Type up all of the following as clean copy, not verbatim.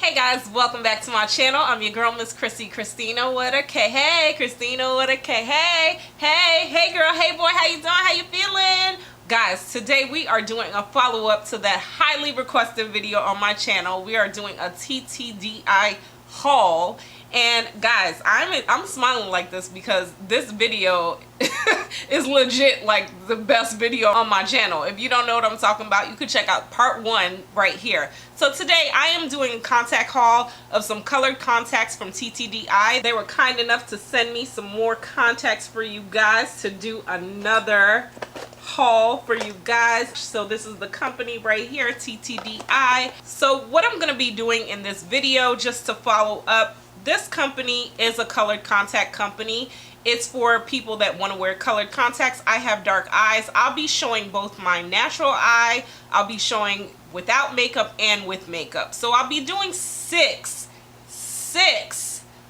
Hey guys, welcome back to my channel. I'm your girl, Miss Christina with a K. Hey, Christina with a K. Hey girl, hey boy, how you doing? How you feeling? Guys, today we are doing a follow-up to that highly requested video on my channel. We are doing a Ttdeye haul. And guys, I'm smiling like this because this video is legit like the best video on my channel. If you don't know what I'm talking about, you could check out part 1 right here. So today I am doing a contact haul of some colored contacts from Ttdeye. They were kind enough to send me some more contacts for you guys to do another haul for you guys. So this is the company right here, Ttdeye. So what I'm going to be doing in this video, just to follow up, this company is a colored contact company. It's for people that want to wear colored contacts. I have dark eyes. I'll be showing both my natural eye. I'll be showing without makeup and with makeup. So I'll be doing six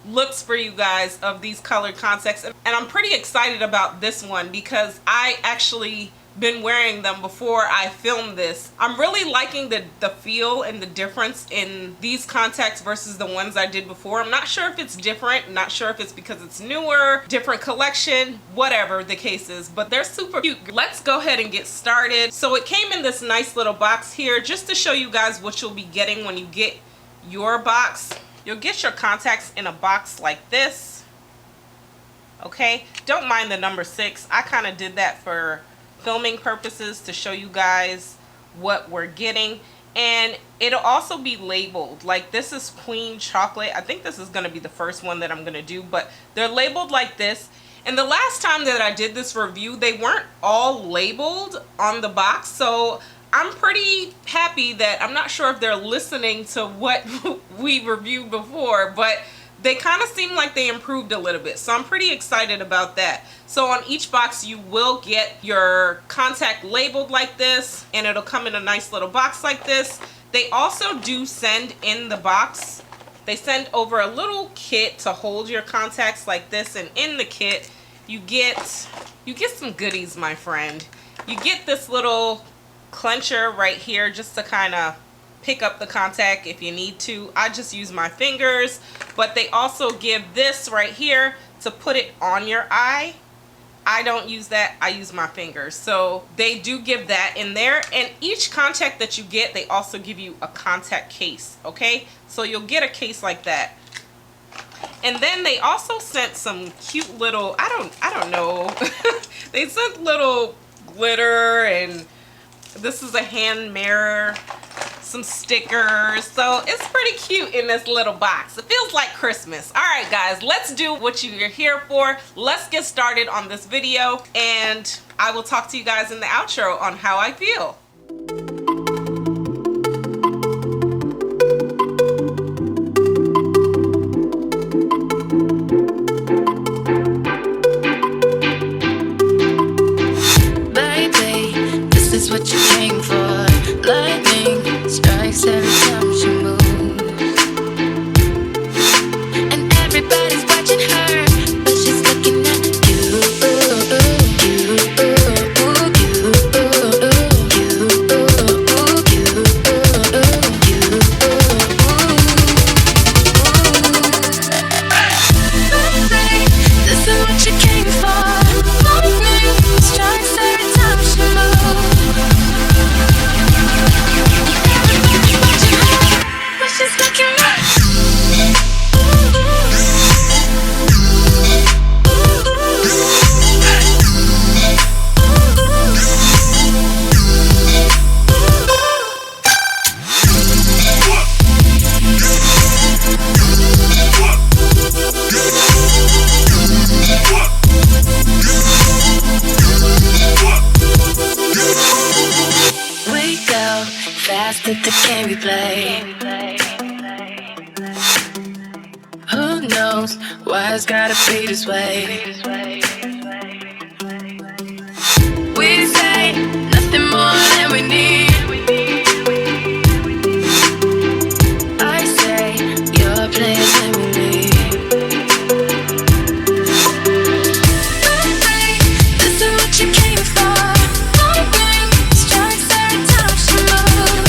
looks for you guys of these colored contacts. And I'm pretty excited about this one because I actually been wearing them before I filmed this. I'm really liking the feel and the difference in these contacts versus the ones I did before. I'm not sure if it's different, not sure if it's because it's newer, different collection, whatever the case is, but they're super cute. Let's go ahead and get started. So it came in this nice little box here just to show you guys what you'll be getting when you get your box. You'll get your contacts in a box like this. Okay, don't mind the number 6. I kind of did that for filming purposes to show you guys what we're getting, and it'll also be labeled. Like, this is Queen Chocolate. I think this is going to be the first one that I'm going to do, but they're labeled like this. And the last time that I did this review, they weren't all labeled on the box, so I'm pretty happy that I'm not sure if they're listening to what we reviewed before, but they kind of seem like they improved a little bit. So I'm pretty excited about that. So on each box you will get your contact labeled like this, and it'll come in a nice little box like this. They also do send in the box, they send over a little kit to hold your contacts like this, and in the kit you get some goodies, my friend. You get this little clencher right here just to kind of pick up the contact if you need to. I just use my fingers, but they also give this right here to put it on your eye. I don't use that, I use my fingers. So they do give that in there, and each contact that you get, they also give you a contact case. Okay, so you'll get a case like that. And then they also sent some cute little, I don't know they sent little glitter, and this is a hand mirror, some stickers, so it's pretty cute in this little box. It feels like Christmas. All right guys, let's do what you're here for. Let's get started on this video, and I will talk to you guys in the outro on how I feel. Baby, this is what you came for. Lightning strikes every time she moves, and everybody's watching her, but she's looking at you. This is what you came for. Lightning strikes every time she moves. Just looking right. We go fast at the game we play. Who knows why it's gotta be this way? We say nothing more than we need. I say you're playing than we need. This is what you came for. Lightning strikes every time she moves.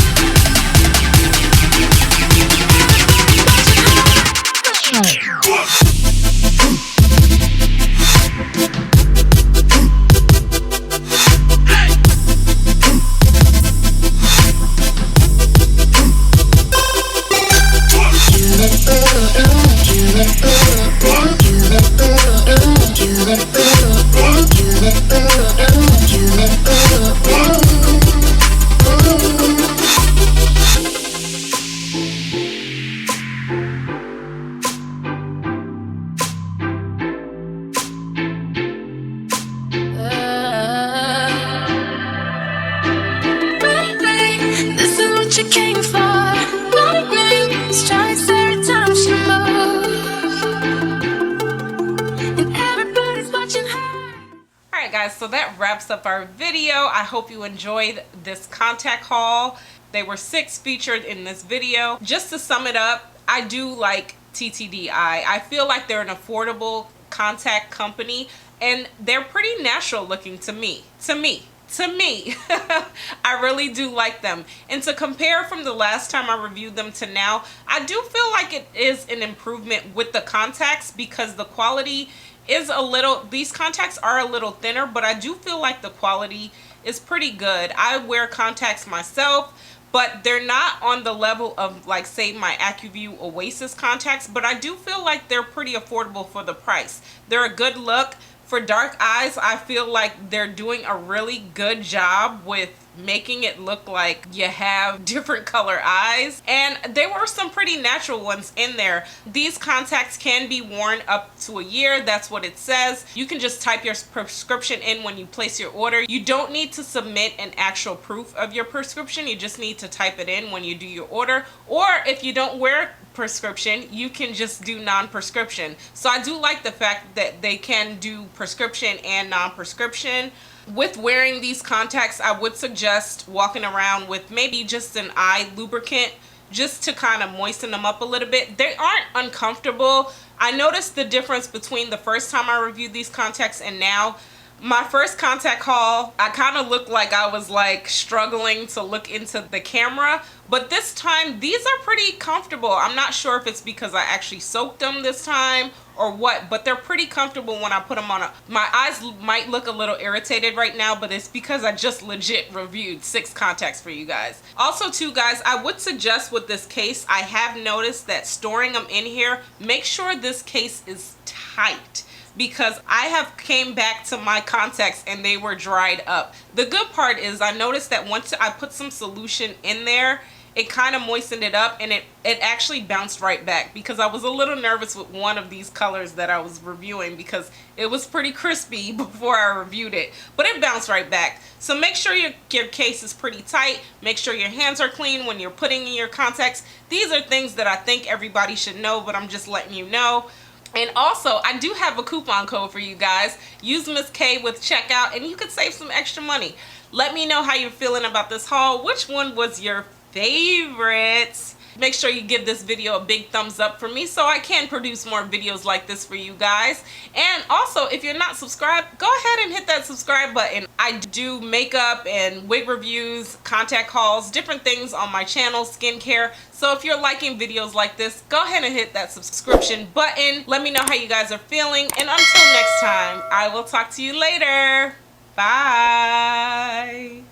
came for. Lightning strikes every time she moves, and everybody's watching her. Alright guys, so that wraps up our video. I hope you enjoyed this contact haul. They were 6 featured in this video. Just to sum it up, I do like Ttdeye. I feel like they're an affordable contact company and they're pretty natural looking to me. I really do like them. And to compare from the last time I reviewed them to now, I do feel like it is an improvement with the contacts because the quality is a little, these contacts are a little thinner, but I do feel like the quality is pretty good. I wear contacts myself, but they're not on the level of like say my AccuView Oasis contacts, but I do feel like they're pretty affordable for the price. They're a good look. For dark eyes, I feel like they're doing a really good job with making it look like you have different color eyes, and there were some pretty natural ones in there. These contacts can be worn up to a year. That's what it says. You can just type your prescription in when you place your order. You don't need to submit an actual proof of your prescription. You just need to type it in when you do your order, or if you don't wear prescription, you can just do non-prescription. So I do like the fact that they can do prescription and non-prescription. With wearing these contacts, I would suggest walking around with maybe just an eye lubricant just to kind of moisten them up a little bit. They aren't uncomfortable. I noticed the difference between the first time I reviewed these contacts and now. My first contact haul, I kind of looked like I was like struggling to look into the camera, but this time these are pretty comfortable. I'm not sure if it's because I actually soaked them this time or what, but they're pretty comfortable when I put them on. My eyes might look a little irritated right now, but it's because I just legit reviewed 6 contacts for you guys. Also too guys, I would suggest with this case, I have noticed that storing them in here, make sure this case is tight, because I have came back to my contacts and they were dried up. The good part is I noticed that once I put some solution in there, it kind of moistened it up and it actually bounced right back, because I was a little nervous with one of these colors that I was reviewing because it was pretty crispy before I reviewed it, but it bounced right back. So make sure your case is pretty tight. Make sure your hands are clean when you're putting in your contacts. These are things that I think everybody should know, but I'm just letting you know. And also, I do have a coupon code for you guys. Use Miss K with checkout and you could save some extra money. Let me know how you're feeling about this haul. Which one was your favorite? Make sure you give this video a big thumbs up for me so I can produce more videos like this for you guys. And also, if you're not subscribed, go ahead and hit that subscribe button. I do makeup and wig reviews, contact hauls, different things on my channel, skincare. So if you're liking videos like this, go ahead and hit that subscription button. Let me know how you guys are feeling. And until next time, I will talk to you later. Bye.